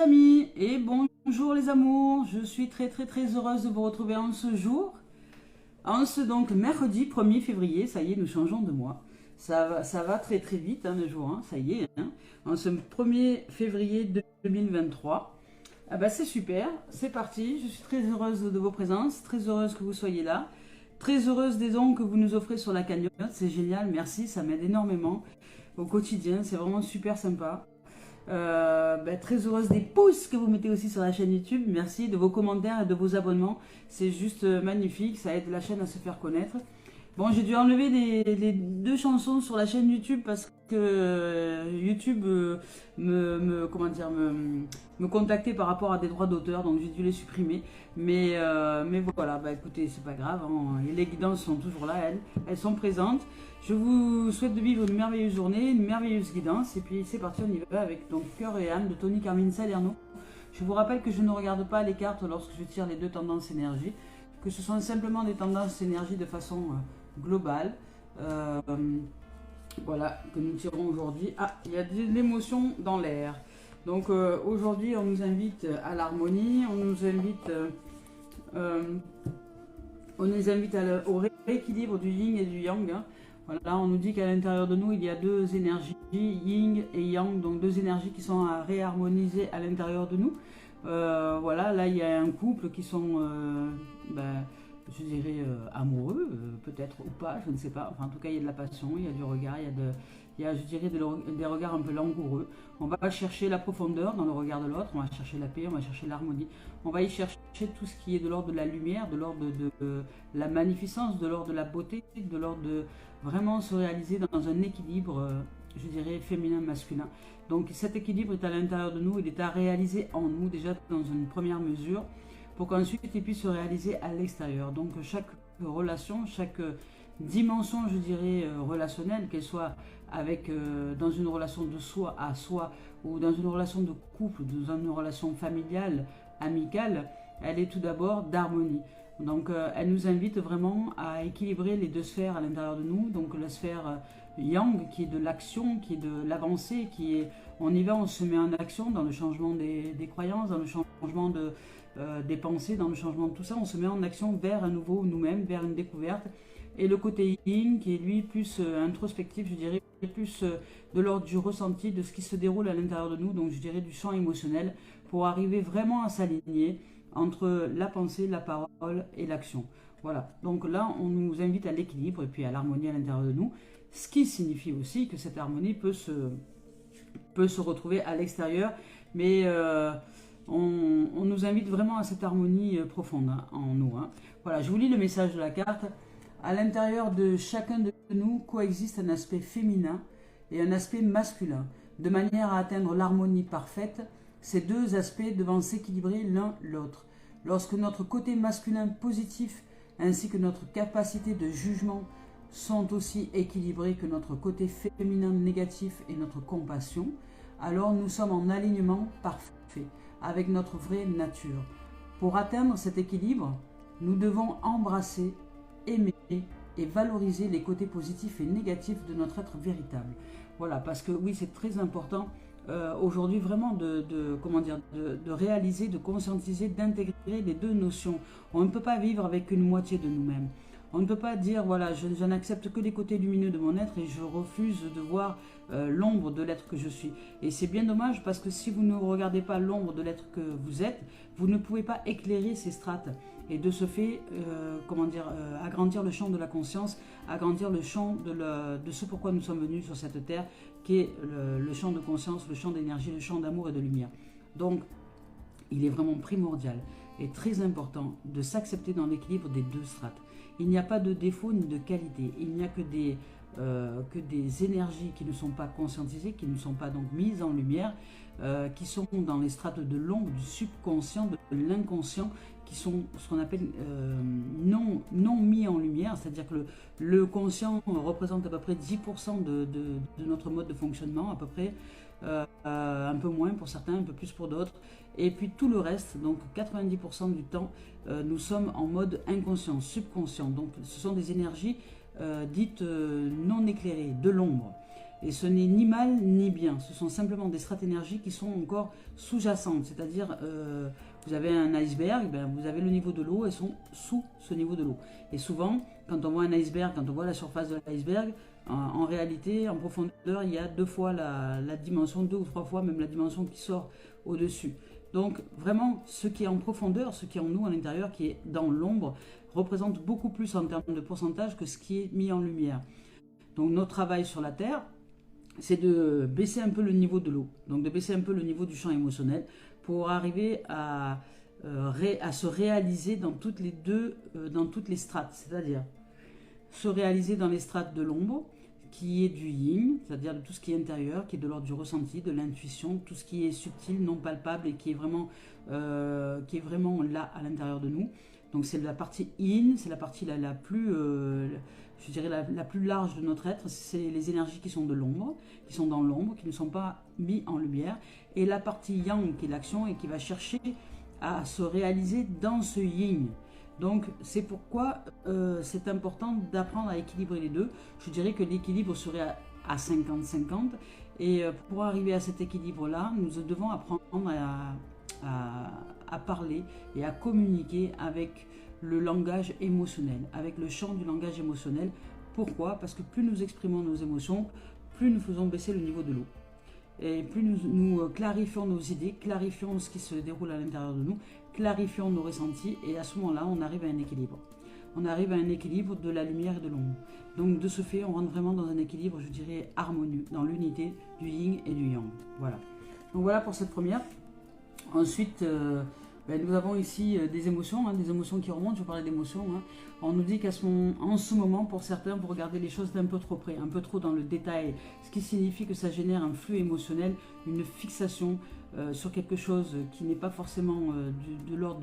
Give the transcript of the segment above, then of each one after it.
amis et bonjour les amours, je suis très heureuse de vous retrouver en ce jour, en ce donc mercredi 1er février, ça y est nous changeons de mois, ça va très vite le jour, ça y est, en ce 1er février 2023, ah bah c'est super, c'est parti, je suis très heureuse de vos présences, très heureuse que vous soyez là, très heureuse des dons que vous nous offrez sur la cagnotte, c'est génial, merci, ça m'aide énormément au quotidien, c'est vraiment super sympa. Très heureuse des pouces que vous mettez aussi sur la chaîne YouTube. Merci de vos commentaires et de vos abonnements. C'est juste magnifique. Ça aide la chaîne à se faire connaître. Bon, j'ai dû enlever les deux chansons sur la chaîne YouTube parce que YouTube me contactait par rapport à des droits d'auteur, donc j'ai dû les supprimer. Mais voilà, écoutez, c'est pas grave, les guidances sont toujours là, elles sont présentes. Je vous souhaite de vivre une merveilleuse journée, une merveilleuse guidance, et puis c'est parti, on y va avec donc Cœur et âme de Tony Carmine Salerno. Je vous rappelle que je ne regarde pas les cartes lorsque je tire les deux tendances énergie, que ce sont simplement des tendances énergie de façon globale. Voilà, que nous tirons aujourd'hui. Ah, il y a de l'émotion dans l'air. Donc aujourd'hui, on nous invite à l'harmonie, on nous invite au rééquilibre du yin et du yang. Voilà, on nous dit qu'à l'intérieur de nous, il y a deux énergies, yin et yang, donc deux énergies qui sont à réharmoniser à l'intérieur de nous. Voilà, là, il y a un couple qui sont, je dirais, amoureux, peut-être ou pas, je ne sais pas. Enfin, en tout cas, il y a de la passion, il y a du regard, il y a, je dirais, des regards un peu langoureux. On va chercher la profondeur dans le regard de l'autre, on va chercher la paix, on va chercher l'harmonie. On va y chercher tout ce qui est de l'ordre de la lumière, de l'ordre de la magnificence, de l'ordre de la beauté, de l'ordre de vraiment se réaliser dans un équilibre, je dirais, féminin-masculin. Donc cet équilibre est à l'intérieur de nous, il est à réaliser en nous déjà dans une première mesure, pour qu'ensuite il puisse se réaliser à l'extérieur. Donc chaque relation, chaque dimension, je dirais, relationnelle, qu'elle soit avec, dans une relation de soi à soi, ou dans une relation de couple, dans une relation familiale, amicale, elle est tout d'abord d'harmonie. Donc elle nous invite vraiment à équilibrer les deux sphères à l'intérieur de nous, donc la sphère yang qui est de l'action, qui est de l'avancée, qui est on y va, on se met en action dans le changement des croyances, dans le changement des pensées, dans le changement de tout ça, on se met en action vers un nouveau nous-mêmes, vers une découverte. Et le côté yin qui est lui plus introspectif, je dirais, plus de l'ordre du ressenti, de ce qui se déroule à l'intérieur de nous, donc je dirais du champ émotionnel, pour arriver vraiment à s'aligner entre la pensée, la parole et l'action. Voilà, donc là on nous invite à l'équilibre et puis à l'harmonie à l'intérieur de nous, ce qui signifie aussi que cette harmonie peut se retrouver à l'extérieur, mais on nous invite vraiment à cette harmonie profonde en nous. Voilà, je vous lis le message de la carte. À l'intérieur de chacun de nous coexiste un aspect féminin et un aspect masculin, de manière à atteindre l'harmonie parfaite, ces deux aspects devant s'équilibrer l'un l'autre. Lorsque notre côté masculin positif ainsi que notre capacité de jugement sont aussi équilibrés que notre côté féminin négatif et notre compassion, alors nous sommes en alignement parfait avec notre vraie nature. Pour atteindre cet équilibre, nous devons embrasser, aimer et valoriser les côtés positifs et négatifs de notre être véritable. Voilà, parce que oui, c'est très important aujourd'hui vraiment de réaliser, de conscientiser, d'intégrer les deux notions. On ne peut pas vivre avec une moitié de nous-mêmes. On ne peut pas dire, voilà, je n'accepte que les côtés lumineux de mon être et je refuse de voir l'ombre de l'être que je suis. Et c'est bien dommage parce que si vous ne regardez pas l'ombre de l'être que vous êtes, vous ne pouvez pas éclairer ces strates. Et de ce fait, agrandir le champ de la conscience, agrandir le champ de ce pourquoi nous sommes venus sur cette terre, qui est le champ de conscience, le champ d'énergie, le champ d'amour et de lumière. Donc, il est vraiment primordial et très important de s'accepter dans l'équilibre des deux strates. Il n'y a pas de défaut ni de qualité, il n'y a que des énergies qui ne sont pas conscientisées, qui ne sont pas donc mises en lumière, qui sont dans les strates de l'ombre, du subconscient, de l'inconscient, qui sont ce qu'on appelle non mis en lumière, c'est-à-dire que le conscient représente à peu près 10% de notre mode de fonctionnement, à peu près, un peu moins pour certains, un peu plus pour d'autres, et puis tout le reste, donc 90% du temps, nous sommes en mode inconscient, subconscient, donc ce sont des énergies dites non éclairées, de l'ombre. Et ce n'est ni mal ni bien. Ce sont simplement des strates énergies qui sont encore sous-jacentes. C'est-à-dire, vous avez un iceberg, ben, vous avez le niveau de l'eau, elles sont sous ce niveau de l'eau. Et souvent, quand on voit un iceberg, quand on voit la surface de l'iceberg, en réalité, en profondeur, il y a 2 fois la dimension, 2 ou 3 fois même la dimension qui sort au-dessus. Donc vraiment, ce qui est en profondeur, ce qui est en nous, à l'intérieur, qui est dans l'ombre, représente beaucoup plus en termes de pourcentage que ce qui est mis en lumière. Donc notre travail sur la Terre, c'est de baisser un peu le niveau de l'eau, donc de baisser un peu le niveau du champ émotionnel pour arriver à se réaliser dans toutes les strates, c'est-à-dire se réaliser dans les strates de l'ombre, qui est du yin, c'est-à-dire de tout ce qui est intérieur, qui est de l'ordre du ressenti, de l'intuition, tout ce qui est subtil, non palpable et qui est vraiment là à l'intérieur de nous. Donc c'est la partie yin, c'est la partie la plus, je dirais la plus large de notre être, c'est les énergies qui sont de l'ombre, qui sont dans l'ombre, qui ne sont pas mis en lumière, et la partie yang qui est l'action et qui va chercher à se réaliser dans ce yin. Donc c'est pourquoi c'est important d'apprendre à équilibrer les deux. Je dirais que l'équilibre serait à 50-50 et pour arriver à cet équilibre-là, nous devons apprendre à parler et à communiquer avec le langage émotionnel, avec le champ du langage émotionnel. Pourquoi? Parce que plus nous exprimons nos émotions, plus nous faisons baisser le niveau de l'eau. Et plus nous clarifions nos idées, clarifions ce qui se déroule à l'intérieur de nous, clarifions nos ressentis, et à ce moment-là, on arrive à un équilibre. On arrive à un équilibre de la lumière et de l'ombre. Donc de ce fait, on rentre vraiment dans un équilibre, je dirais, harmonieux, dans l'unité du yin et du yang. Voilà. Donc voilà pour cette première. Ensuite, nous avons ici des émotions qui remontent. Je parlais d'émotions. On nous dit qu'en ce moment, pour certains, vous regardez les choses d'un peu trop près, un peu trop dans le détail, ce qui signifie que ça génère un flux émotionnel, une fixation sur quelque chose qui n'est pas forcément de l'ordre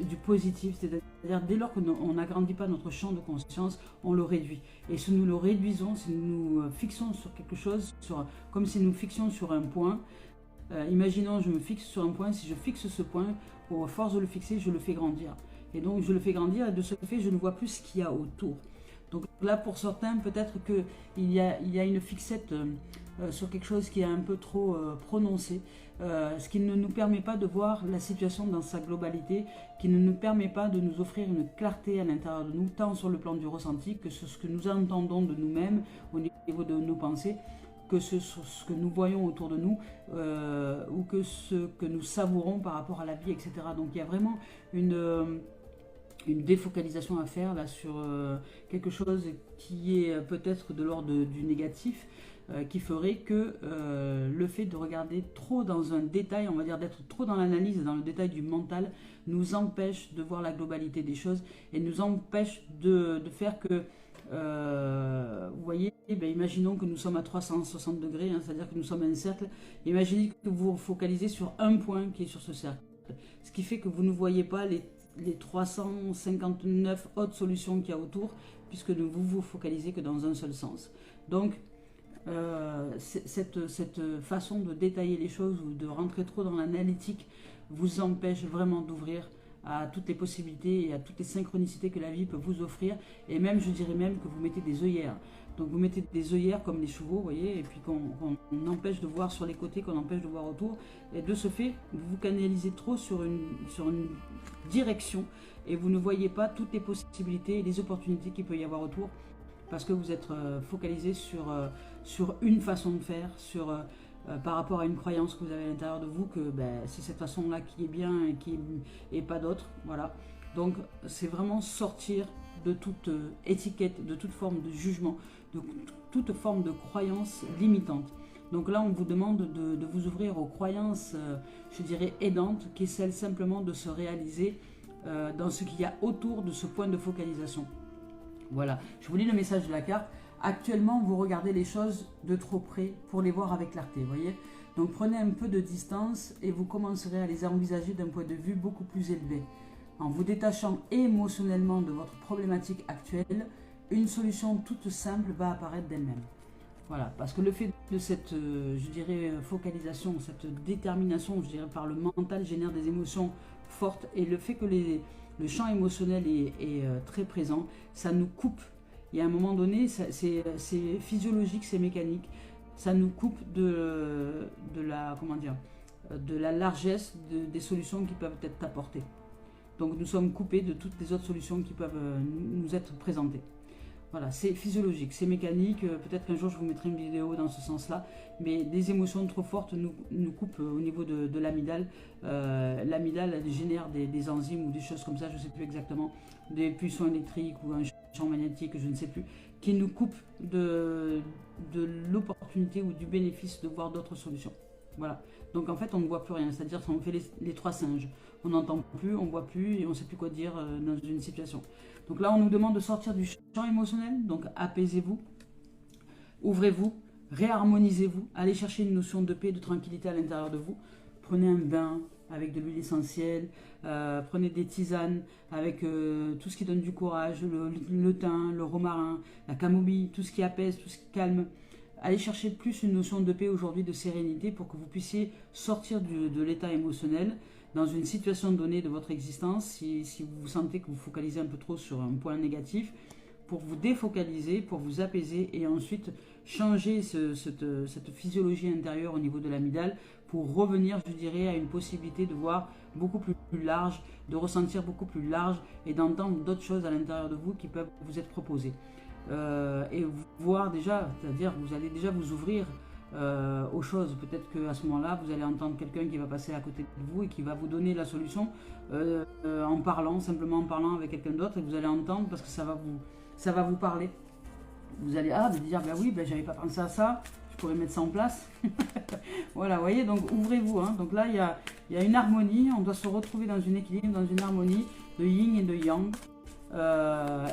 du positif, c'est-à-dire dès lors qu'on n'agrandit pas notre champ de conscience, on le réduit. Et si nous le réduisons, si nous fixons sur quelque chose, comme si nous fixions sur un point, imaginons je me fixe sur un point, si je fixe ce point, à force de le fixer, je le fais grandir. Et donc je le fais grandir et de ce fait, je ne vois plus ce qu'il y a autour. Donc là, pour certains, peut-être qu'il y a une fixette sur quelque chose qui est un peu trop prononcé, ce qui ne nous permet pas de voir la situation dans sa globalité, qui ne nous permet pas de nous offrir une clarté à l'intérieur de nous, tant sur le plan du ressenti que sur ce que nous entendons de nous-mêmes au niveau de nos pensées, que sur ce que nous voyons autour de nous ou que ce que nous savourons par rapport à la vie, etc. Donc il y a vraiment une défocalisation à faire là sur quelque chose qui est peut-être de l'ordre du négatif, qui ferait que le fait de regarder trop dans un détail, on va dire d'être trop dans l'analyse, dans le détail du mental, nous empêche de voir la globalité des choses et nous empêche de faire que, vous voyez, imaginons que nous sommes à 360 degrés, c'est-à-dire que nous sommes un cercle, imaginez que vous vous focalisez sur un point qui est sur ce cercle, ce qui fait que vous ne voyez pas les 359 autres solutions qu'il y a autour, puisque vous vous focalisez que dans un seul sens. Donc, cette façon de détailler les choses ou de rentrer trop dans l'analytique vous empêche vraiment d'ouvrir à toutes les possibilités et à toutes les synchronicités que la vie peut vous offrir, et même, je dirais même que vous mettez des œillères. Donc vous mettez des œillères comme les chevaux, vous voyez, et puis qu'on empêche de voir sur les côtés, qu'on empêche de voir autour, et de ce fait, vous vous canalisez trop sur une direction, et vous ne voyez pas toutes les possibilités et les opportunités qu'il peut y avoir autour, parce que vous êtes focalisé sur une façon de faire, par rapport à une croyance que vous avez à l'intérieur de vous, que c'est cette façon-là qui est bien et pas d'autre. Voilà. Donc c'est vraiment sortir de toute étiquette, de toute forme de jugement, de toute forme de croyance limitante. Donc là, on vous demande de vous ouvrir aux croyances, je dirais, aidantes, qui est celle simplement de se réaliser dans ce qu'il y a autour de ce point de focalisation. Voilà, je vous lis le message de la carte. Actuellement, vous regardez les choses de trop près pour les voir avec clarté, vous voyez. Donc prenez un peu de distance et vous commencerez à les envisager d'un point de vue beaucoup plus élevé. En vous détachant émotionnellement de votre problématique actuelle, une solution toute simple va apparaître d'elle-même. Voilà, parce que le fait de cette, je dirais, focalisation, cette détermination, je dirais, par le mental génère des émotions fortes, et le fait que le champ émotionnel est très présent, ça nous coupe Et à un moment donné, c'est physiologique, c'est mécanique. Ça nous coupe comment dire, de la largesse des solutions qui peuvent être apportées. Donc nous sommes coupés de toutes les autres solutions qui peuvent nous être présentées. Voilà, c'est physiologique, c'est mécanique. Peut-être qu'un jour je vous mettrai une vidéo dans ce sens-là. Mais des émotions trop fortes nous coupent au niveau de l'amygdale. L'amygdale, elle génère des enzymes ou des choses comme ça, je ne sais plus exactement, des pulsions électriques ou un champ magnétique, je ne sais plus, qui nous coupent de l'opportunité ou du bénéfice de voir d'autres solutions. Voilà. Donc en fait, on ne voit plus rien, c'est-à-dire qu'on fait les trois singes. On n'entend plus, on ne voit plus et on ne sait plus quoi dire dans une situation. Donc là, on nous demande de sortir du champ émotionnel, donc apaisez-vous, ouvrez-vous, réharmonisez-vous, allez chercher une notion de paix, de tranquillité à l'intérieur de vous. Prenez un bain avec de l'huile essentielle, prenez des tisanes avec tout ce qui donne du courage, le thym, le romarin, la camomille, tout ce qui apaise, tout ce qui calme. Allez chercher plus une notion de paix aujourd'hui, de sérénité, pour que vous puissiez sortir de l'état émotionnel dans une situation donnée de votre existence, si vous sentez que vous focalisez un peu trop sur un point négatif, pour vous défocaliser, pour vous apaiser et ensuite changer cette physiologie intérieure au niveau de l'amygdale pour revenir, je dirais, à une possibilité de voir beaucoup plus large, de ressentir beaucoup plus large et d'entendre d'autres choses à l'intérieur de vous qui peuvent vous être proposées. Et voir déjà, c'est-à-dire vous allez déjà vous ouvrir aux choses. Peut-être qu'à ce moment-là, vous allez entendre quelqu'un qui va passer à côté de vous et qui va vous donner la solution en parlant, simplement en parlant avec quelqu'un d'autre, et vous allez entendre parce que ça va vous parler. Vous allez dire, bah oui, bah, j'avais pas pensé à ça, je pourrais mettre ça en place. Voilà, vous voyez, donc ouvrez-vous. Hein. Donc là, il y a une harmonie, on doit se retrouver dans une équilibre, dans une harmonie de yin et de yang.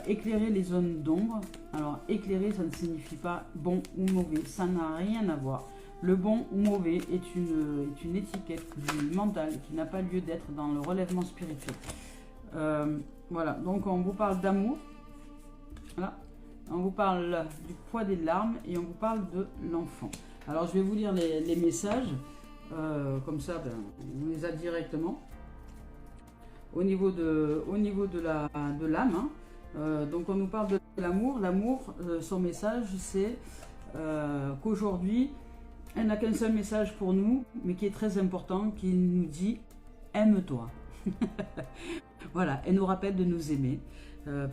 Éclairer les zones d'ombre. Alors éclairer, ça ne signifie pas bon ou mauvais, ça n'a rien à voir. Le bon ou mauvais est une étiquette du mental qui n'a pas lieu d'être dans le relèvement spirituel. Voilà, donc on vous parle d'amour, voilà. On vous parle du poids des larmes et on vous parle de l'enfant. Alors je vais vous lire les messages, comme ça on les a directement. Au niveau de l'âme, hein. Donc on nous parle de l'amour. L'amour, son message, c'est qu'aujourd'hui, elle n'a qu'un seul message pour nous, mais qui est très important, qui nous dit « aime-toi ». Voilà, elle nous rappelle de nous aimer.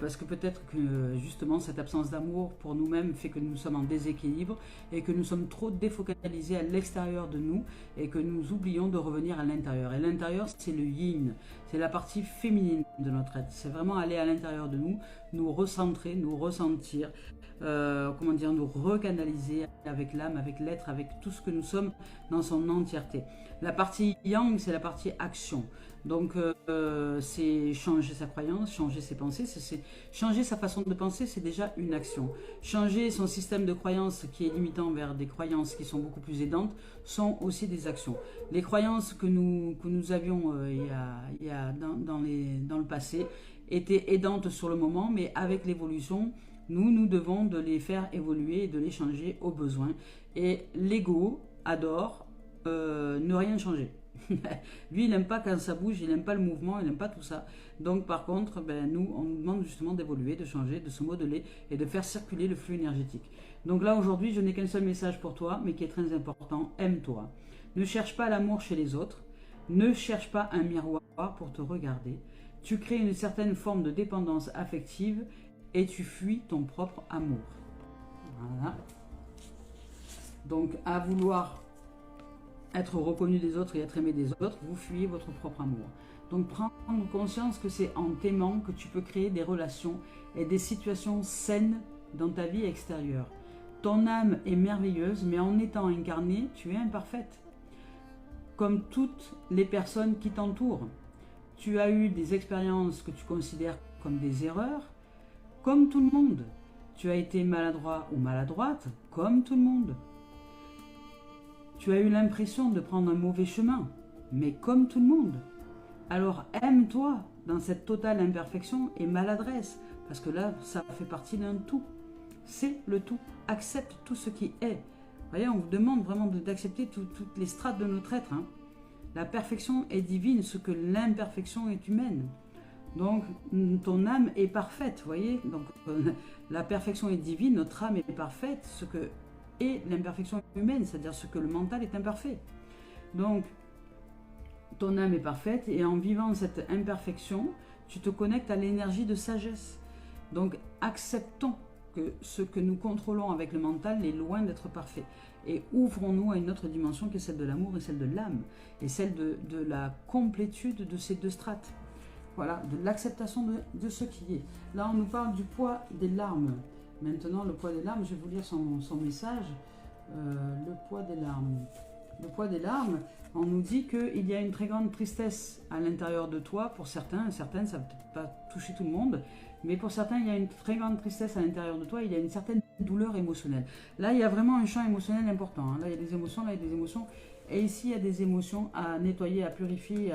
Parce que peut-être que justement cette absence d'amour pour nous-mêmes fait que nous sommes en déséquilibre et que nous sommes trop défocalisés à l'extérieur de nous et que nous oublions de revenir à l'intérieur. Et l'intérieur, c'est le yin, c'est la partie féminine de notre être. C'est vraiment aller à l'intérieur de nous, nous recentrer, nous ressentir, nous recanaliser avec l'âme, avec l'être, avec tout ce que nous sommes dans son entièreté. La partie yang, c'est la partie action. Donc, c'est changer sa croyance, changer ses pensées, changer sa façon de penser, c'est déjà une action. Changer son système de croyances qui est limitant vers des croyances qui sont beaucoup plus aidantes sont aussi des actions. Les croyances que nous avions dans le passé étaient aidantes sur le moment, mais avec l'évolution, nous devons de les faire évoluer et de les changer au besoin. Et l'ego adore ne rien changer. Lui, il n'aime pas quand ça bouge, il n'aime pas le mouvement, il n'aime pas tout ça. Donc, par contre, nous, on nous demande justement d'évoluer, de changer, de se modeler et de faire circuler le flux énergétique. Donc là, aujourd'hui, je n'ai qu'un seul message pour toi, mais qui est très important. Aime-toi. Ne cherche pas l'amour chez les autres. Ne cherche pas un miroir pour te regarder. Tu crées une certaine forme de dépendance affective et tu fuis ton propre amour. Voilà. Donc, à vouloir être reconnu des autres et être aimé des autres, vous fuyez votre propre amour. Donc prendre conscience que c'est en t'aimant que tu peux créer des relations et des situations saines dans ta vie extérieure. Ton âme est merveilleuse, mais en étant incarnée, tu es imparfaite. Comme toutes les personnes qui t'entourent. Tu as eu des expériences que tu considères comme des erreurs, comme tout le monde. Tu as été maladroit ou maladroite, comme tout le monde. Tu as eu l'impression de prendre un mauvais chemin, mais comme tout le monde. Alors aime-toi dans cette totale imperfection et maladresse, parce que là, ça fait partie d'un tout. C'est le tout. Accepte tout ce qui est. Vous voyez, on vous demande vraiment d'accepter toutes les strates de notre être. Hein. La perfection est divine, ce que l'imperfection est humaine. Donc, ton âme est parfaite, vous voyez. Donc, la perfection est divine, notre âme est parfaite, ce que est l'imperfection humaine, c'est-à-dire ce que le mental est imparfait. Donc, ton âme est parfaite et en vivant cette imperfection, tu te connectes à l'énergie de sagesse. Donc, acceptons que ce que nous contrôlons avec le mental est loin d'être parfait. Et ouvrons-nous à une autre dimension qui est celle de l'amour et celle de l'âme, et celle de la complétude de ces deux strates. Voilà, de l'acceptation de ce qui est. Là, on nous parle du poids des larmes. Maintenant, le poids des larmes, je vais vous lire son message. Le poids des larmes. Le poids des larmes, on nous dit qu'il y a une très grande tristesse à l'intérieur de toi. Pour certains, certaines, ça ne va peut-être pas toucher tout le monde, mais pour certains, il y a une très grande tristesse à l'intérieur de toi. Il y a une certaine douleur émotionnelle. Là, il y a vraiment un champ émotionnel important. Hein. Là, il y a des émotions, là, il y a des émotions. Et ici, il y a des émotions à nettoyer, à purifier,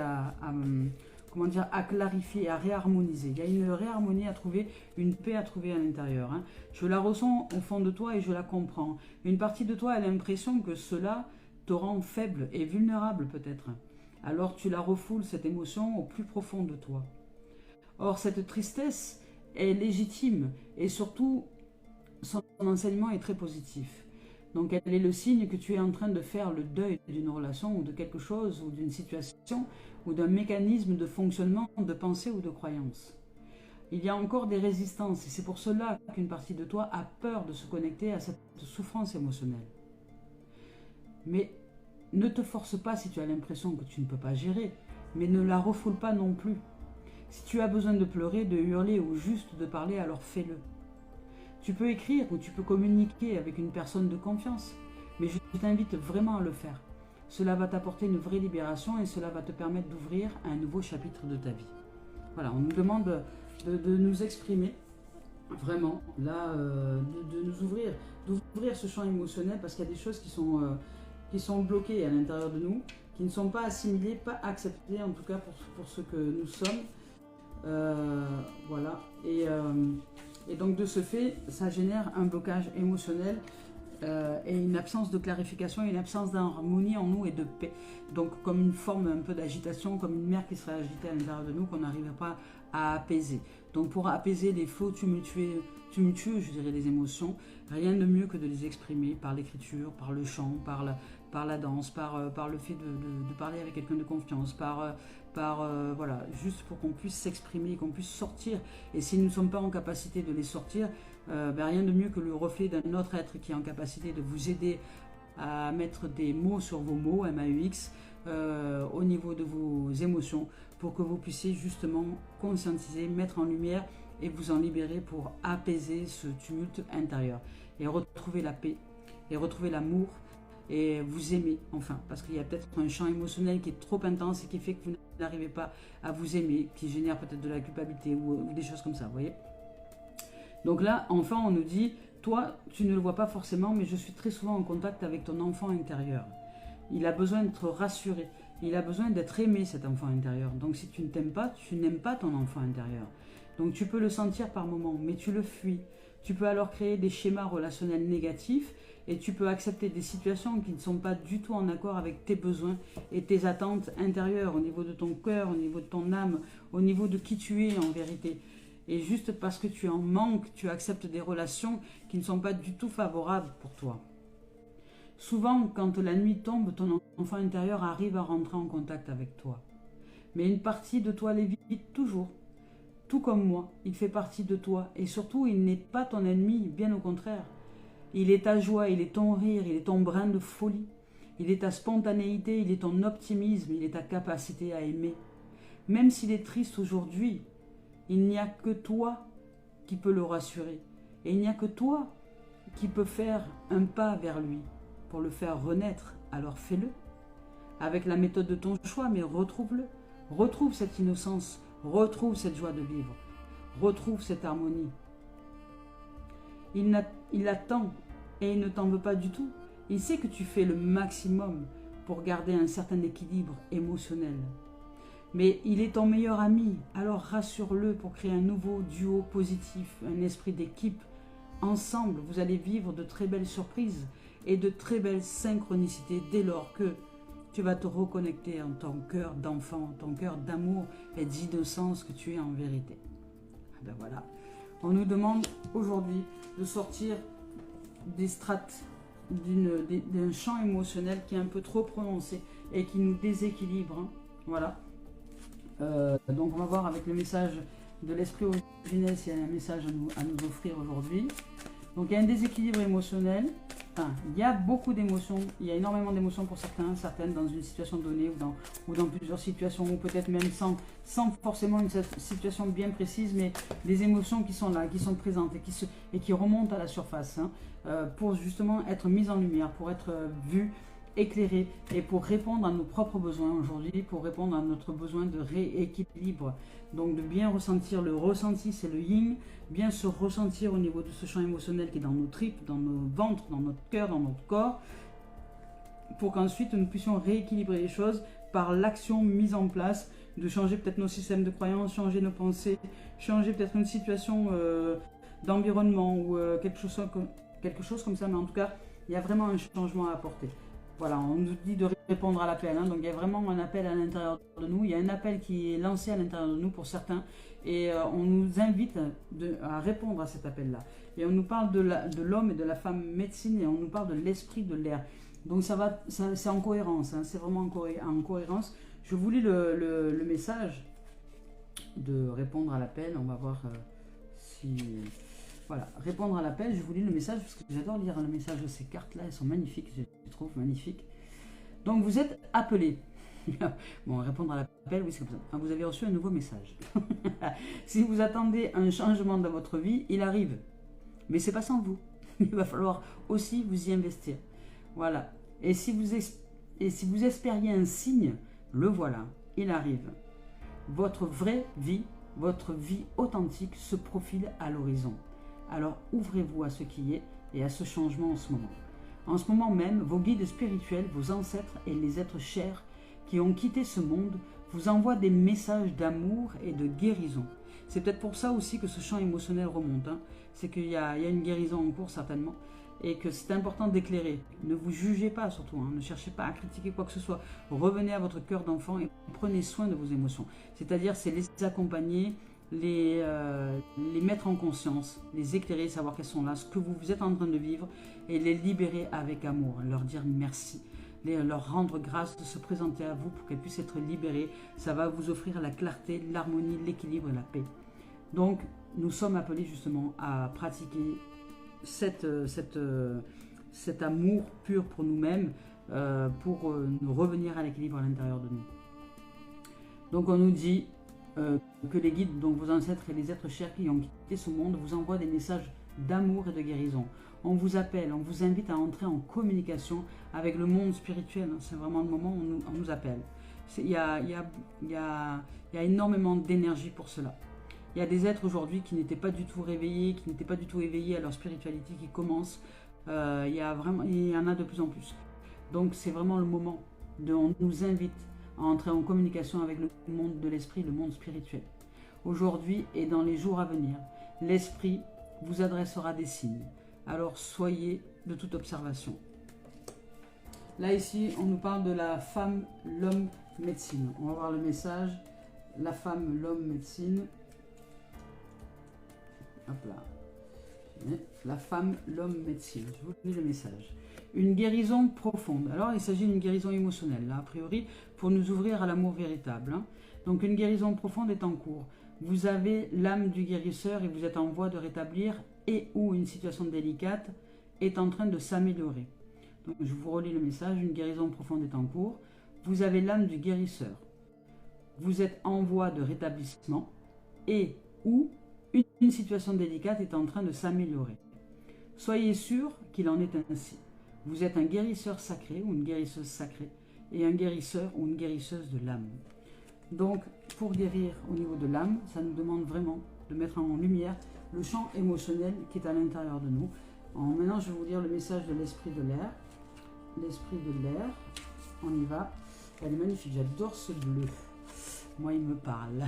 comment dire, à clarifier, à réharmoniser. Il y a une réharmonie à trouver, une paix à trouver à l'intérieur. Hein. Je la ressens au fond de toi et je la comprends. Une partie de toi a l'impression que cela te rend faible et vulnérable peut-être. Alors tu la refoules, cette émotion, au plus profond de toi. Or, cette tristesse est légitime et surtout, son enseignement est très positif. Donc elle est le signe que tu es en train de faire le deuil d'une relation ou de quelque chose ou d'une situation ou d'un mécanisme de fonctionnement, de pensée ou de croyance. Il y a encore des résistances et c'est pour cela qu'une partie de toi a peur de se connecter à cette souffrance émotionnelle. Mais ne te force pas si tu as l'impression que tu ne peux pas gérer, mais ne la refoule pas non plus. Si tu as besoin de pleurer, de hurler ou juste de parler, alors fais-le. Tu peux écrire ou tu peux communiquer avec une personne de confiance, mais je t'invite vraiment à le faire. Cela va t'apporter une vraie libération et cela va te permettre d'ouvrir un nouveau chapitre de ta vie. Voilà, on nous demande de nous exprimer, vraiment, là, de nous ouvrir, d'ouvrir ce champ émotionnel parce qu'il y a des choses qui sont bloquées à l'intérieur de nous, qui ne sont pas assimilées, pas acceptées, en tout cas pour ce que nous sommes. Voilà, et donc de ce fait, ça génère un blocage émotionnel et une absence de clarification, une absence d'harmonie en nous et de paix. Donc comme une forme un peu d'agitation, comme une mer qui serait agitée à l'intérieur de nous, qu'on n'arriverait pas à apaiser. Donc pour apaiser les flots tumultueux, je dirais, des émotions, rien de mieux que de les exprimer par l'écriture, par le chant, par la danse, par le fait de parler avec quelqu'un de confiance, voilà, juste pour qu'on puisse s'exprimer, qu'on puisse sortir. Et si nous ne sommes pas en capacité de les sortir, rien de mieux que le reflet d'un autre être qui est en capacité de vous aider à mettre des mots sur vos mots, MAUX, au niveau de vos émotions, pour que vous puissiez justement conscientiser, mettre en lumière et vous en libérer pour apaiser ce tumulte intérieur et retrouver la paix et retrouver l'amour et vous aimer enfin, parce qu'il y a peut-être un champ émotionnel qui est trop intense et qui fait que vous n'arrivez pas à vous aimer, qui génère peut-être de la culpabilité ou des choses comme ça, vous voyez. Donc là, enfin, on nous dit, toi, tu ne le vois pas forcément, mais je suis très souvent en contact avec ton enfant intérieur. Il a besoin d'être rassuré, il a besoin d'être aimé, cet enfant intérieur. Donc si tu ne t'aimes pas, tu n'aimes pas ton enfant intérieur. Donc tu peux le sentir par moments, mais tu le fuis. Tu peux alors créer des schémas relationnels négatifs et tu peux accepter des situations qui ne sont pas du tout en accord avec tes besoins et tes attentes intérieures au niveau de ton cœur, au niveau de ton âme, au niveau de qui tu es en vérité. Et juste parce que tu en manques, tu acceptes des relations qui ne sont pas du tout favorables pour toi. Souvent, quand la nuit tombe, ton enfant intérieur arrive à rentrer en contact avec toi. Mais une partie de toi l'évite toujours. Tout comme moi, il fait partie de toi. Et surtout, il n'est pas ton ennemi, bien au contraire. Il est ta joie, il est ton rire, il est ton brin de folie. Il est ta spontanéité, il est ton optimisme, il est ta capacité à aimer. Même s'il est triste aujourd'hui, il n'y a que toi qui peux le rassurer. Et il n'y a que toi qui peux faire un pas vers lui pour le faire renaître. Alors fais-le. Avec la méthode de ton choix, mais retrouve-le. Retrouve cette innocence, retrouve cette joie de vivre, retrouve cette harmonie. Il attend et il ne t'en veut pas du tout. Il sait que tu fais le maximum pour garder un certain équilibre émotionnel. Mais il est ton meilleur ami, alors rassure-le pour créer un nouveau duo positif, un esprit d'équipe. Ensemble, vous allez vivre de très belles surprises et de très belles synchronicités dès lors que tu vas te reconnecter en ton cœur d'enfant, ton cœur d'amour et d'innocence que tu es en vérité. Ben voilà. On nous demande aujourd'hui de sortir des strates d'un champ émotionnel qui est un peu trop prononcé et qui nous déséquilibre. Hein. Voilà. Donc on va voir avec le message de l'esprit originel s'il y a un message à nous offrir aujourd'hui. Donc il y a un déséquilibre émotionnel. Enfin, il y a beaucoup d'émotions, il y a énormément d'émotions pour certains, certaines dans une situation donnée ou dans plusieurs situations, ou peut-être même sans forcément une situation bien précise, mais des émotions qui sont là, qui sont présentes et qui remontent à la surface, hein, pour justement être mises en lumière, pour être vues, éclairées, et pour répondre à nos propres besoins aujourd'hui, pour répondre à notre besoin de rééquilibre. Donc de bien ressentir, le ressenti c'est le yin, bien se ressentir au niveau de ce champ émotionnel qui est dans nos tripes, dans nos ventres, dans notre cœur, dans notre corps, pour qu'ensuite nous puissions rééquilibrer les choses par l'action mise en place, de changer peut-être nos systèmes de croyances, changer nos pensées, changer peut-être une situation d'environnement ou quelque chose comme ça, mais en tout cas, il y a vraiment un changement à apporter. Voilà, on nous dit de répondre à l'appel, hein, donc il y a vraiment un appel à l'intérieur de nous, il y a un appel qui est lancé à l'intérieur de nous pour certains, et on nous invite à répondre à cet appel-là. Et on nous parle de l'homme et de la femme médecine, et on nous parle de l'esprit de l'air. Donc c'est en cohérence, hein, c'est vraiment en cohérence. Je vous lis le message de répondre à l'appel, on va voir si... Voilà, répondre à l'appel, je vous lis le message parce que j'adore lire le message de ces cartes-là, elles sont magnifiques, je les trouve magnifiques. Donc vous êtes appelé. Bon, répondre à l'appel, oui c'est comme ça. Vous avez reçu un nouveau message. Si vous attendez un changement dans votre vie, il arrive. Mais c'est pas sans vous. Il va falloir aussi vous y investir. Voilà. Et si vous espériez un signe, le voilà, il arrive. Votre vraie vie, votre vie authentique se profile à l'horizon. Alors ouvrez-vous à ce qui est et à ce changement en ce moment. En ce moment même, vos guides spirituels, vos ancêtres et les êtres chers qui ont quitté ce monde vous envoient des messages d'amour et de guérison. C'est peut-être pour ça aussi que ce champ émotionnel remonte. Hein. C'est qu'il y a une guérison en cours certainement et que c'est important d'éclairer. Ne vous jugez pas surtout, hein. Ne cherchez pas à critiquer quoi que ce soit. Revenez à votre cœur d'enfant et prenez soin de vos émotions. C'est-à-dire c'est les accompagner, les mettre en conscience, les éclairer, savoir qu'elles sont là, ce que vous êtes en train de vivre et les libérer avec amour, leur dire merci, leur rendre grâce de se présenter à vous pour qu'elles puissent être libérées. Ça va vous offrir la clarté, l'harmonie, l'équilibre et la paix. Donc nous sommes appelés justement à pratiquer cet amour pur pour nous-mêmes, pour nous revenir à l'équilibre à l'intérieur de nous. Donc on nous dit que les guides, donc vos ancêtres et les êtres chers qui ont quitté ce monde, vous envoient des messages d'amour et de guérison. On vous appelle, on vous invite à entrer en communication avec le monde spirituel. C'est vraiment le moment où on nous appelle. Il y a énormément d'énergie pour cela. Il y a des êtres aujourd'hui qui n'étaient pas du tout réveillés, qui n'étaient pas du tout éveillés à leur spiritualité qui commence. Il y en a de plus en plus. Donc c'est vraiment le moment. On nous invite à entrer en communication avec le monde de l'esprit, le monde spirituel. Aujourd'hui et dans les jours à venir, l'esprit vous adressera des signes. Alors soyez de toute observation. Là ici, on nous parle de la femme, l'homme, médecine. On va voir le message. La femme, l'homme, médecine. Hop là. La femme, l'homme, médecine. Je vous lis le message. Une guérison profonde. Alors, il s'agit d'une guérison émotionnelle, là, a priori, pour nous ouvrir à l'amour véritable. Hein. Donc, une guérison profonde est en cours. Vous avez l'âme du guérisseur et vous êtes en voie de rétablir et ou une situation délicate est en train de s'améliorer. Donc, je vous relis le message. Une guérison profonde est en cours. Vous avez l'âme du guérisseur. Vous êtes en voie de rétablissement et ou une situation délicate est en train de s'améliorer. Soyez sûr qu'il en est ainsi. Vous êtes un guérisseur sacré ou une guérisseuse sacrée et un guérisseur ou une guérisseuse de l'âme. Donc, pour guérir au niveau de l'âme, ça nous demande vraiment de mettre en lumière le champ émotionnel qui est à l'intérieur de nous. Maintenant, je vais vous lire le message de l'esprit de l'air. L'esprit de l'air, on y va. Elle est magnifique, j'adore ce bleu. Moi, il me parle.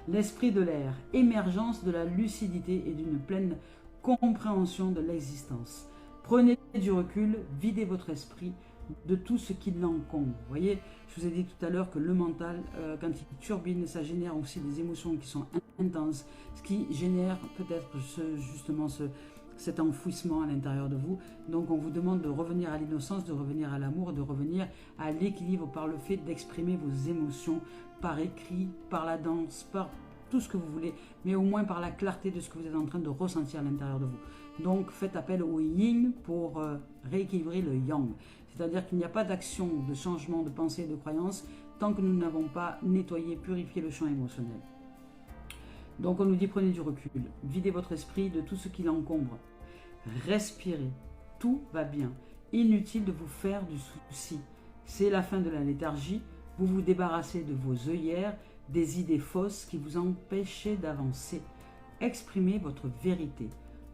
L'esprit de l'air, émergence de la lucidité et d'une pleine compréhension de l'existence. Prenez du recul, videz votre esprit, de tout ce qui l'encombre. Vous voyez, je vous ai dit tout à l'heure que le mental, quand il turbine, ça génère aussi des émotions qui sont intenses, ce qui génère peut-être justement cet enfouissement à l'intérieur de vous. Donc on vous demande de revenir à l'innocence, de revenir à l'amour, de revenir à l'équilibre par le fait d'exprimer vos émotions par écrit, par la danse, par tout ce que vous voulez, mais au moins par la clarté de ce que vous êtes en train de ressentir à l'intérieur de vous. Donc faites appel au yin pour rééquilibrer le yang. C'est-à-dire qu'il n'y a pas d'action, de changement de pensée et de croyance tant que nous n'avons pas nettoyé, purifié le champ émotionnel. Donc on nous dit prenez du recul, videz votre esprit de tout ce qui l'encombre, respirez, tout va bien, inutile de vous faire du souci. C'est la fin de la léthargie, vous vous débarrassez de vos œillères, des idées fausses qui vous empêchaient d'avancer. Exprimez votre vérité,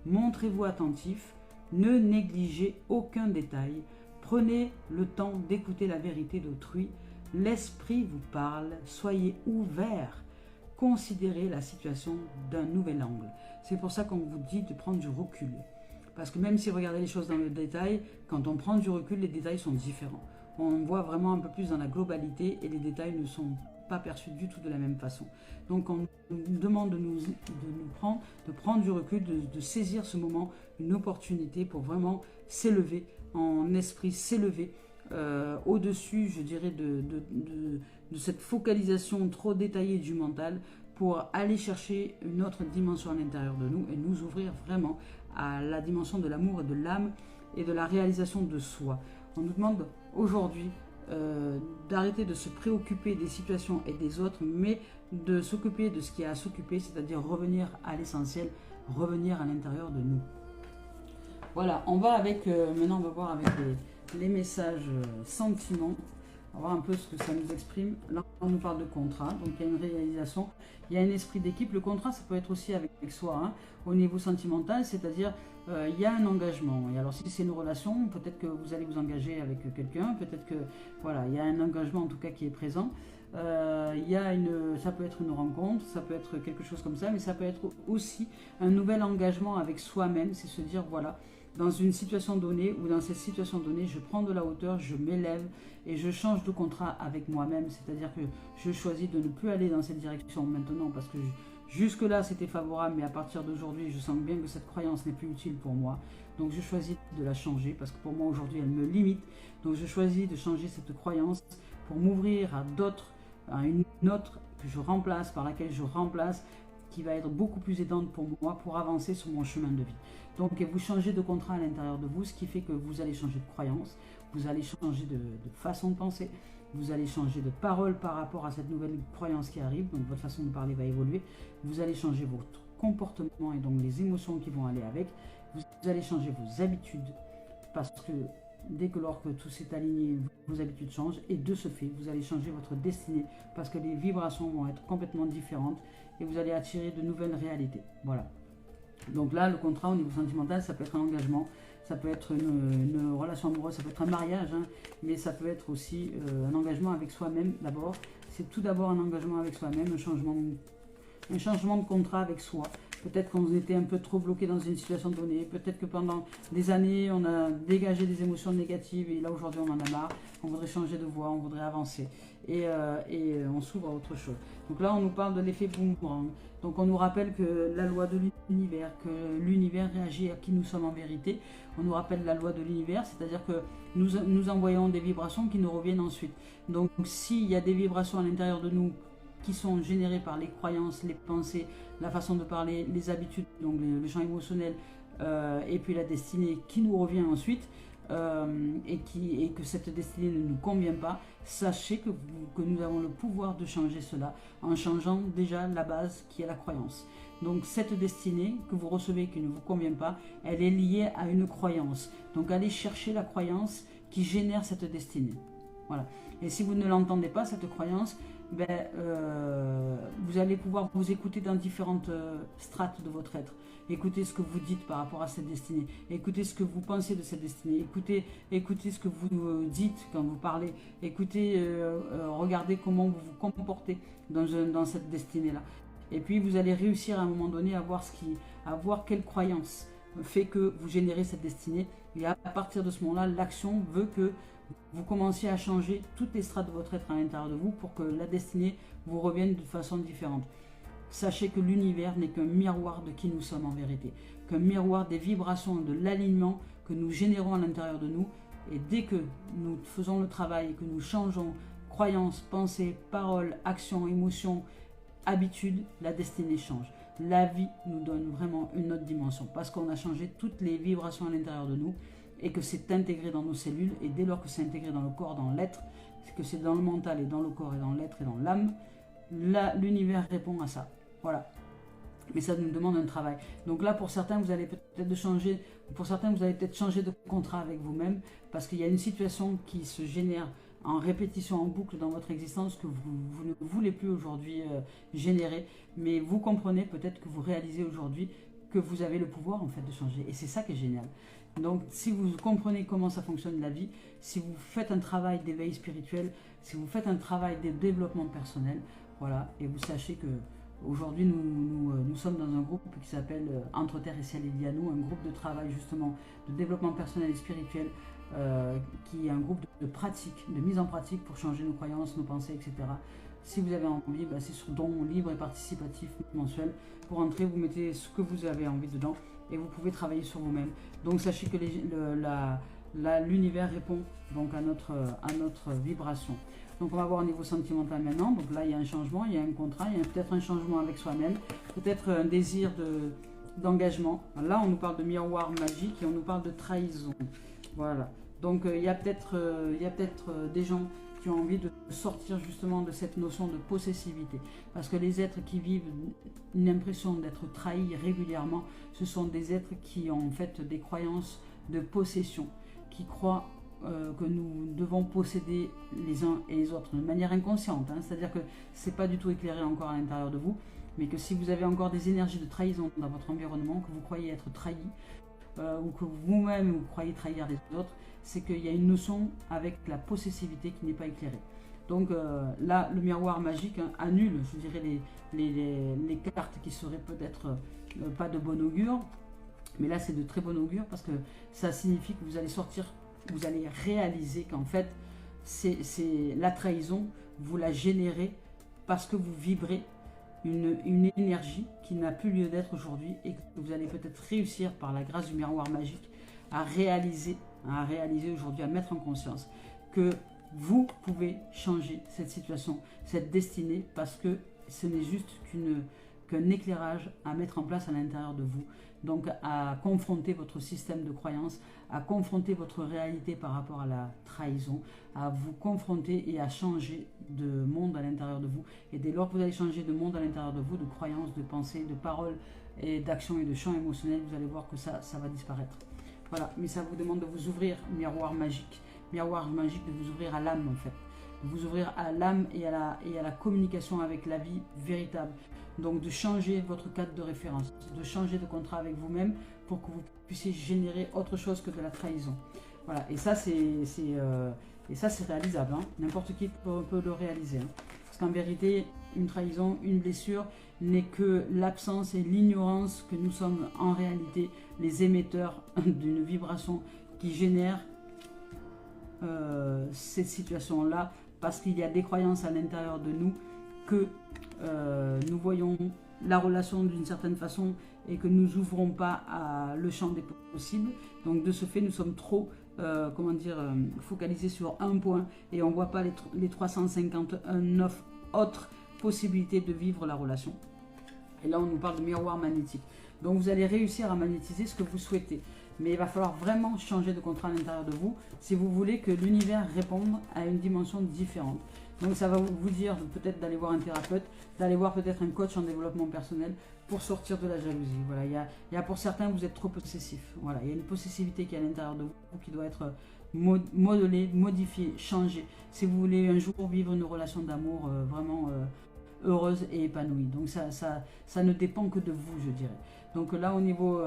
montrez-vous attentif, ne négligez aucun détail, prenez le temps d'écouter la vérité d'autrui, l'esprit vous parle, soyez ouvert. Considérez la situation d'un nouvel angle. C'est pour ça qu'on vous dit de prendre du recul. Parce que même si vous regardez les choses dans le détail, quand on prend du recul, les détails sont différents. On voit vraiment un peu plus dans la globalité et les détails ne sont pas perçus du tout de la même façon. Donc on nous demande de prendre du recul, de saisir ce moment, une opportunité pour vraiment s'élever en esprit, s'élever au-dessus, je dirais, de cette focalisation trop détaillée du mental pour aller chercher une autre dimension à l'intérieur de nous et nous ouvrir vraiment à la dimension de l'amour et de l'âme et de la réalisation de soi. On nous demande aujourd'hui d'arrêter de se préoccuper des situations et des autres, mais de s'occuper de ce qui a à s'occuper, c'est-à-dire revenir à l'essentiel, revenir à l'intérieur de nous. Voilà, on va avec, maintenant on va voir avec les messages sentiments. On va voir un peu ce que ça nous exprime. Là, on nous parle de contrat, donc il y a une réalisation, il y a un esprit d'équipe. Le contrat, ça peut être aussi avec soi, hein, au niveau sentimental, c'est-à-dire il y a un engagement. Et alors, si c'est une relation, peut-être que vous allez vous engager avec quelqu'un, peut-être que, voilà, il y a un engagement en tout cas qui est présent. Ça peut être une rencontre, ça peut être quelque chose comme ça, mais ça peut être aussi un nouvel engagement avec soi-même, c'est se dire, voilà, dans une situation donnée ou dans cette situation donnée, je prends de la hauteur, je m'élève et je change de contrat avec moi-même. C'est-à-dire que je choisis de ne plus aller dans cette direction maintenant parce que jusque-là c'était favorable, mais à partir d'aujourd'hui, je sens bien que cette croyance n'est plus utile pour moi. Donc je choisis de la changer parce que pour moi aujourd'hui elle me limite. Donc je choisis de changer cette croyance pour m'ouvrir à d'autres, à une autre que je remplace, par laquelle je remplace, qui va être beaucoup plus aidante pour moi pour avancer sur mon chemin de vie. Donc vous changez de contrat à l'intérieur de vous, ce qui fait que vous allez changer de croyance, vous allez changer de façon de penser, vous allez changer de parole par rapport à cette nouvelle croyance qui arrive, donc votre façon de parler va évoluer, vous allez changer votre comportement et donc les émotions qui vont aller avec, vous allez changer vos habitudes, parce que dès que lorsque tout s'est aligné, vos habitudes changent et de ce fait, vous allez changer votre destinée parce que les vibrations vont être complètement différentes et vous allez attirer de nouvelles réalités. Voilà. Donc là, le contrat au niveau sentimental, ça peut être un engagement, ça peut être une relation amoureuse, ça peut être un mariage, hein, mais ça peut être aussi un engagement avec soi-même d'abord. C'est tout d'abord un engagement avec soi-même, un changement de contrat avec soi. Peut-être qu'on était un peu trop bloqué dans une situation donnée. Peut-être que pendant des années, on a dégagé des émotions négatives et là, aujourd'hui, on en a marre. On voudrait changer de voie, on voudrait avancer. Et on s'ouvre à autre chose. Donc là, on nous parle de l'effet boomerang. Donc on nous rappelle que la loi de l'univers, que l'univers réagit à qui nous sommes en vérité. On nous rappelle la loi de l'univers, c'est-à-dire que nous envoyons des vibrations qui nous reviennent ensuite. Donc s'il y a des vibrations à l'intérieur de nous qui sont générées par les croyances, les pensées, la façon de parler, les habitudes, donc le champ émotionnel et puis la destinée qui nous revient ensuite et que cette destinée ne nous convient pas, sachez que nous avons le pouvoir de changer cela en changeant déjà la base qui est la croyance. Donc cette destinée que vous recevez qui ne vous convient pas, elle est liée à une croyance. Donc allez chercher la croyance qui génère cette destinée. Voilà. Et si vous ne l'entendez pas, cette croyance, vous allez pouvoir vous écouter dans différentes strates de votre être. Écoutez ce que vous dites par rapport à cette destinée. Écoutez ce que vous pensez de cette destinée. Écoutez ce que vous dites quand vous parlez. Écoutez, regardez comment vous vous comportez dans cette destinée-là. Et puis vous allez réussir à un moment donné à voir quelle croyance fait que vous générez cette destinée. Et à partir de ce moment-là, l'action veut que vous commenciez à changer toutes les strates de votre être à l'intérieur de vous pour que la destinée vous revienne de façon différente. Sachez que l'univers n'est qu'un miroir de qui nous sommes en vérité, qu'un miroir des vibrations, de l'alignement que nous générons à l'intérieur de nous. Et dès que nous faisons le travail et que nous changeons croyances, pensées, paroles, actions, émotions, habitudes, la destinée change. La vie nous donne vraiment une autre dimension parce qu'on a changé toutes les vibrations à l'intérieur de nous et que c'est intégré dans nos cellules. Et dès lors que c'est intégré dans le corps, dans l'être, que c'est dans le mental et dans le corps et dans l'être et dans l'âme, l'univers répond à ça. Voilà. Mais ça nous demande un travail. Donc là, pour certains, vous allez peut-être changer, pour certains, vous allez peut-être changer de contrat avec vous-même parce qu'il y a une situation qui se génère en répétition, en boucle dans votre existence que vous ne voulez plus aujourd'hui générer. Mais vous comprenez peut-être que vous réalisez aujourd'hui que vous avez le pouvoir en fait de changer. Et c'est ça qui est génial. Donc si vous comprenez comment ça fonctionne la vie, si vous faites un travail d'éveil spirituel, si vous faites un travail de développement personnel, voilà, et vous sachez que aujourd'hui nous sommes dans un groupe qui s'appelle Entre Terre et Ciel et Lianou, un groupe de travail justement de développement personnel et spirituel, qui est un groupe de pratique, de mise en pratique pour changer nos croyances, nos pensées, etc. Si vous avez envie, c'est sur don libre et participatif mensuel. Pour entrer, vous mettez ce que vous avez envie dedans et vous pouvez travailler sur vous-même. Donc sachez que l'univers répond donc à notre vibration. Donc on va voir au niveau sentimental maintenant. Donc là il y a un changement, il y a un contrat, il y a peut-être un changement avec soi-même, peut-être un désir d'engagement. Là on nous parle de miroir magique et on nous parle de trahison. Voilà. Donc il y a peut-être des gens qui ont envie de sortir justement de cette notion de possessivité. Parce que les êtres qui vivent une impression d'être trahis régulièrement, ce sont des êtres qui ont en fait des croyances de possession, qui croient que nous devons posséder les uns et les autres de manière inconsciente. C'est-à-dire que ce n'est pas du tout éclairé encore à l'intérieur de vous, mais que si vous avez encore des énergies de trahison dans votre environnement, que vous croyez être trahi, ou que vous-même vous croyez trahir les autres, c'est qu'il y a une notion avec la possessivité qui n'est pas éclairée. Donc là, le miroir magique annule, je dirais, les cartes qui seraient peut-être pas de bon augure, mais là c'est de très bon augure parce que ça signifie que vous allez sortir, vous allez réaliser qu'en fait, c'est la trahison, vous la générez parce que vous vibrez une énergie qui n'a plus lieu d'être aujourd'hui et que vous allez peut-être réussir par la grâce du miroir magique à réaliser aujourd'hui, à mettre en conscience que vous pouvez changer cette situation, cette destinée, parce que ce n'est juste qu'un éclairage à mettre en place à l'intérieur de vous. Donc à confronter votre système de croyance, à confronter votre réalité par rapport à la trahison, à vous confronter et à changer de monde à l'intérieur de vous. Et dès lors que vous allez changer de monde à l'intérieur de vous, de croyances, de pensées, de paroles, et d'actions et de champs émotionnels, vous allez voir que ça va disparaître. Voilà, mais ça vous demande de vous ouvrir, miroir magique de vous ouvrir à l'âme en fait. De vous ouvrir à l'âme et à la communication avec la vie véritable. Donc de changer votre cadre de référence, de changer de contrat avec vous-même pour que vous puissiez générer autre chose que de la trahison. Voilà, et ça c'est réalisable, n'importe qui peut le réaliser. Parce qu'en vérité, une trahison, une blessure n'est que l'absence et l'ignorance que nous sommes en réalité les émetteurs d'une vibration qui génère cette situation-là, parce qu'il y a des croyances à l'intérieur de nous que nous voyons la relation d'une certaine façon et que nous n'ouvrons pas à le champ des possibles. Donc de ce fait, nous sommes trop focalisés sur un point et on ne voit pas les 359 autres possibilités de vivre la relation. Et là, on nous parle de miroir magnétique. Donc vous allez réussir à magnétiser ce que vous souhaitez. Mais il va falloir vraiment changer de contrat à l'intérieur de vous si vous voulez que l'univers réponde à une dimension différente. Donc ça va vous dire peut-être d'aller voir un thérapeute, d'aller voir peut-être un coach en développement personnel pour sortir de la jalousie. Voilà, il y a pour certains, vous êtes trop possessif. Voilà, il y a une possessivité qui est à l'intérieur de vous qui doit être modelée, modifiée, changée. Si vous voulez un jour vivre une relation d'amour vraiment heureuse et épanouie. Donc ça ne dépend que de vous, je dirais. Donc là, au niveau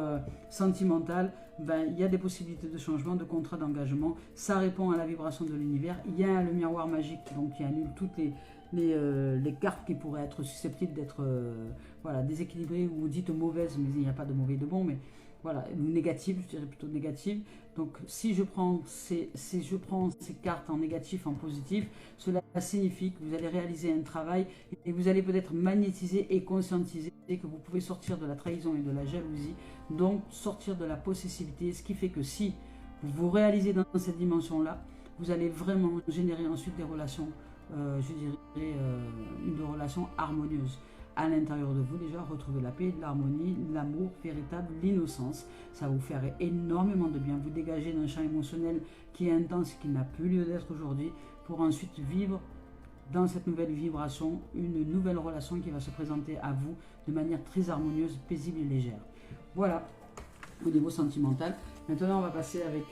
sentimental, il y a des possibilités de changement, de contrat d'engagement. Ça répond à la vibration de l'univers. Il y a le miroir magique, donc qui annule toutes les cartes qui pourraient être susceptibles d'être déséquilibrées ou dites mauvaises, mais il n'y a pas de mauvais et de bon, mais voilà, négative, je dirais plutôt négative. Donc si je prends je prends ces cartes en négatif, en positif, cela signifie que vous allez réaliser un travail et vous allez peut-être magnétiser et conscientiser que vous pouvez sortir de la trahison et de la jalousie, donc sortir de la possessivité, ce qui fait que si vous réalisez dans cette dimension-là, vous allez vraiment générer ensuite des relations, je dirais, une relation harmonieuse. À l'intérieur de vous, déjà, retrouver la paix, l'harmonie, l'amour véritable, l'innocence. Ça va vous faire énormément de bien. Vous dégagez d'un champ émotionnel qui est intense, qui n'a plus lieu d'être aujourd'hui, pour ensuite vivre dans cette nouvelle vibration, une nouvelle relation qui va se présenter à vous de manière très harmonieuse, paisible et légère. Voilà, au niveau sentimental. Maintenant, on va passer avec,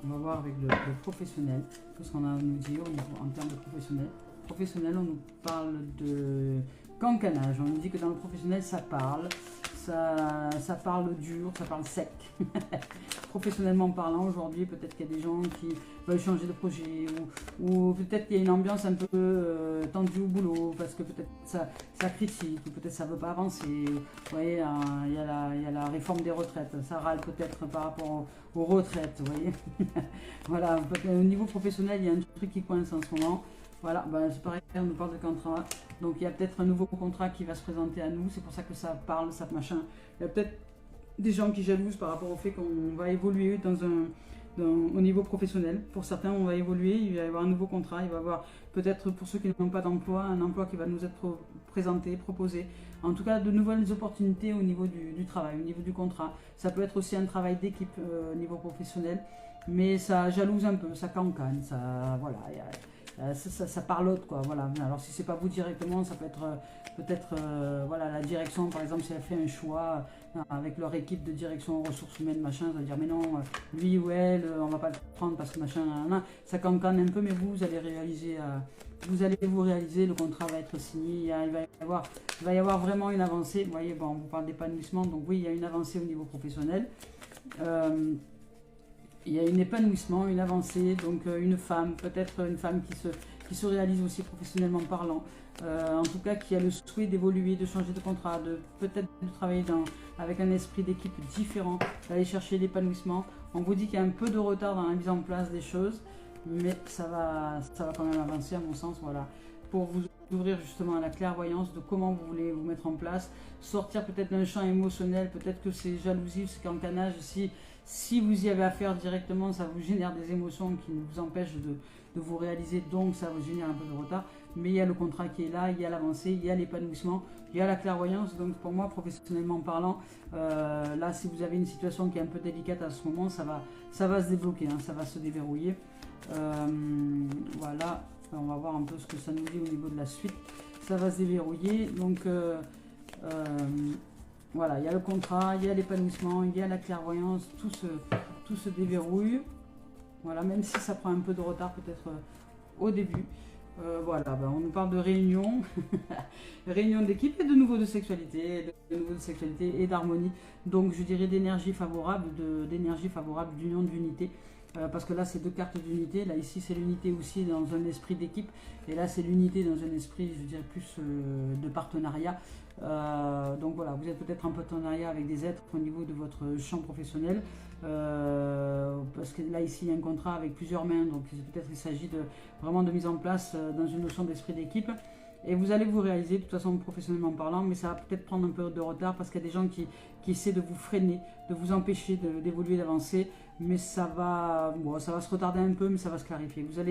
on va voir avec le professionnel, tout ce qu'on a à nous dire en termes de professionnel. Professionnel, on nous parle de cancanage. On nous dit que dans le professionnel, ça parle dur, ça parle sec. Professionnellement parlant, aujourd'hui, peut-être qu'il y a des gens qui veulent changer de projet ou peut-être qu'il y a une ambiance un peu tendue au boulot parce que peut-être ça critique ou peut-être ça ne veut pas avancer. Vous voyez, il y a la réforme des retraites. Ça râle peut-être par rapport aux retraites. Vous voyez. Voilà, au niveau professionnel, il y a un truc qui coince en ce moment. Voilà, ben c'est pareil, on nous parle de contrat. Donc il y a peut-être un nouveau contrat qui va se présenter à nous. C'est pour ça que ça parle, ça machin. Il y a peut-être des gens qui jalousent par rapport au fait qu'on va évoluer au niveau professionnel. Pour certains, on va évoluer, il va y avoir un nouveau contrat. Il va y avoir peut-être pour ceux qui n'ont pas d'emploi, un emploi qui va nous être présenté, proposé. En tout cas, de nouvelles opportunités au niveau du travail, au niveau du contrat. Ça peut être aussi un travail d'équipe au niveau professionnel. Mais ça jalouse un peu, ça cancane, ça, voilà. Ça parlote quoi, voilà. Alors si c'est pas vous directement, ça peut être peut-être voilà, la direction par exemple, si elle fait un choix avec leur équipe de direction ressources humaines machin, ça va dire mais non, lui ou elle, on va pas le prendre parce que machin, ça cancane un peu, mais vous allez réaliser, vous réaliser, le contrat va être signé, il va y avoir vraiment une avancée. Vous voyez, bon, on vous parle d'épanouissement, donc oui, il y a une avancée au niveau professionnel. Il y a un épanouissement, une avancée, donc une femme, peut-être une femme qui se réalise aussi professionnellement parlant, en tout cas qui a le souhait d'évoluer, de changer de contrat, peut-être de travailler avec un esprit d'équipe différent, d'aller chercher l'épanouissement. On vous dit qu'il y a un peu de retard dans la mise en place des choses, mais ça va quand même avancer à mon sens, voilà. Pour vous ouvrir justement à la clairvoyance de comment vous voulez vous mettre en place, sortir peut-être d'un champ émotionnel, peut-être que c'est jalousie, c'est cancanage, si vous y avez affaire directement, ça vous génère des émotions qui vous empêchent de vous réaliser, donc ça vous génère un peu de retard. Mais il y a le contrat qui est là, il y a l'avancée, il y a l'épanouissement, il y a la clairvoyance. Donc pour moi, professionnellement parlant, là si vous avez une situation qui est un peu délicate à ce moment, ça va se débloquer, hein, ça va se déverrouiller. Voilà, on va voir un peu ce que ça nous dit au niveau de la suite. Ça va se déverrouiller, donc voilà, il y a le contrat, il y a l'épanouissement, il y a la clairvoyance, tout se déverrouille. Voilà, même si ça prend un peu de retard peut-être au début. Voilà, on nous parle de réunion, réunion d'équipe et de nouveau de sexualité, et d'harmonie. Donc je dirais d'énergie favorable, d'union, d'unité. Parce que là c'est deux cartes d'unité, là ici c'est l'unité aussi dans un esprit d'équipe, et là c'est l'unité dans un esprit, je dirais plus de partenariat. Donc voilà, vous êtes peut-être en partenariat avec des êtres au niveau de votre champ professionnel, parce que là ici il y a un contrat avec plusieurs mains, donc peut-être il s'agit vraiment de mise en place dans une notion d'esprit d'équipe. Et vous allez vous réaliser de toute façon professionnellement parlant, mais ça va peut-être prendre un peu de retard parce qu'il y a des gens qui essaient de vous freiner, de vous empêcher d'évoluer, d'avancer, mais ça va se retarder un peu, mais ça va se clarifier. Ça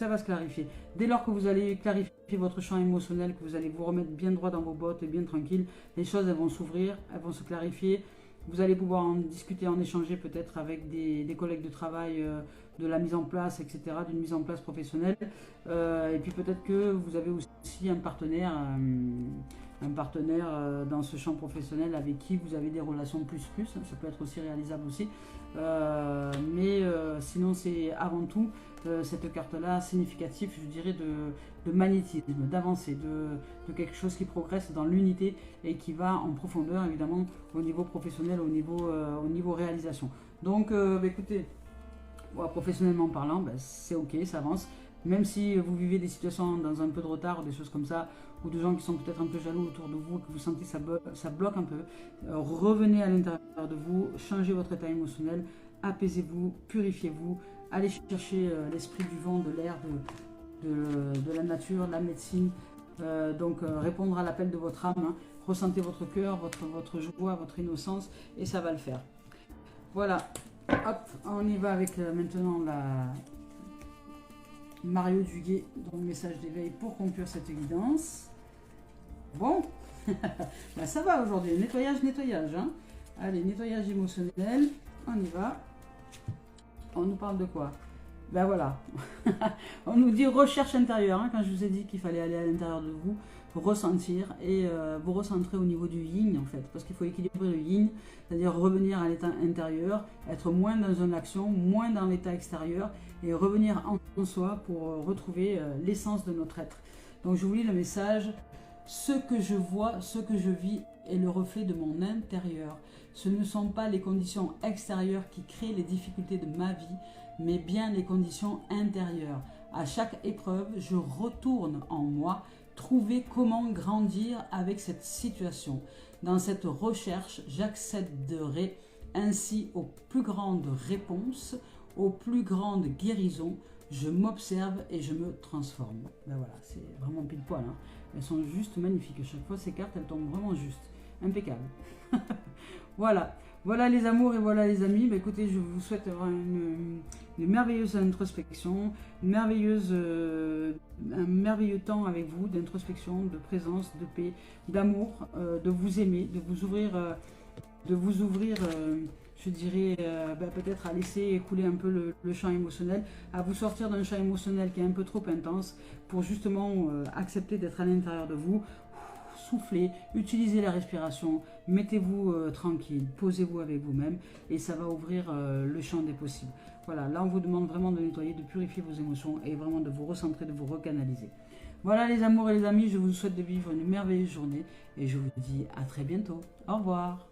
va se clarifier. Dès lors que vous allez clarifier votre champ émotionnel, que vous allez vous remettre bien droit dans vos bottes et bien tranquille, les choses elles vont s'ouvrir, elles vont se clarifier. Vous allez pouvoir en discuter, en échanger peut-être avec des collègues de travail, de la mise en place, etc., d'une mise en place professionnelle. Et puis peut-être que vous avez aussi un partenaire dans ce champ professionnel avec qui vous avez des relations plus, ça peut être aussi réalisable aussi. Mais sinon c'est avant tout cette carte-là significative, je dirais, de magnétisme, d'avancée, de quelque chose qui progresse dans l'unité et qui va en profondeur évidemment au niveau professionnel, au niveau réalisation. Donc écoutez, professionnellement parlant, c'est ok, ça avance. Même si vous vivez des situations dans un peu de retard ou des choses comme ça, ou de gens qui sont peut-être un peu jaloux autour de vous, que vous sentez que ça bloque un peu, revenez à l'intérieur de vous, changez votre état émotionnel, apaisez-vous, purifiez-vous, allez chercher l'esprit du vent, de l'air, de la nature, de la médecine, répondre à l'appel de votre âme, hein. Ressentez votre cœur, votre joie, votre innocence, et ça va le faire. Voilà, hop, on y va avec maintenant la Mario Duguay, donc message d'éveil pour conclure cette évidence. Bon, ben, ça va aujourd'hui, nettoyage, hein. Allez, nettoyage émotionnel, on y va. On nous parle de quoi? Ben voilà, on nous dit recherche intérieure, hein, quand je vous ai dit qu'il fallait aller à l'intérieur de vous, ressentir et vous recentrer au niveau du yin en fait, parce qu'il faut équilibrer le yin, c'est-à-dire revenir à l'état intérieur, être moins dans une action, moins dans l'état extérieur et revenir en soi pour retrouver l'essence de notre être. Donc je vous lis le message: ce que je vois, ce que je vis est le reflet de mon intérieur. Ce ne sont pas les conditions extérieures qui créent les difficultés de ma vie, mais bien les conditions intérieures. À chaque épreuve, je retourne en moi, trouver comment grandir avec cette situation. Dans cette recherche, j'accéderai ainsi aux plus grandes réponses, aux plus grandes guérisons. Je m'observe et je me transforme. Ben voilà, c'est vraiment pile poil, hein. Elles sont juste magnifiques. À chaque fois, ces cartes, elles tombent vraiment juste. Impeccable. Voilà. Voilà les amours et voilà les amis. Ben écoutez, je vous souhaite une merveilleuse introspection, un merveilleux temps avec vous, d'introspection, de présence, de paix, d'amour, de vous aimer, de vous ouvrir, je dirais, peut-être à laisser couler un peu le champ émotionnel, à vous sortir d'un champ émotionnel qui est un peu trop intense pour justement accepter d'être à l'intérieur de vous. Soufflez, utilisez la respiration, mettez-vous tranquille, posez-vous avec vous-même et ça va ouvrir le champ des possibles. Voilà, là on vous demande vraiment de nettoyer, de purifier vos émotions et vraiment de vous recentrer, de vous recanaliser. Voilà les amours et les amis, je vous souhaite de vivre une merveilleuse journée et je vous dis à très bientôt. Au revoir.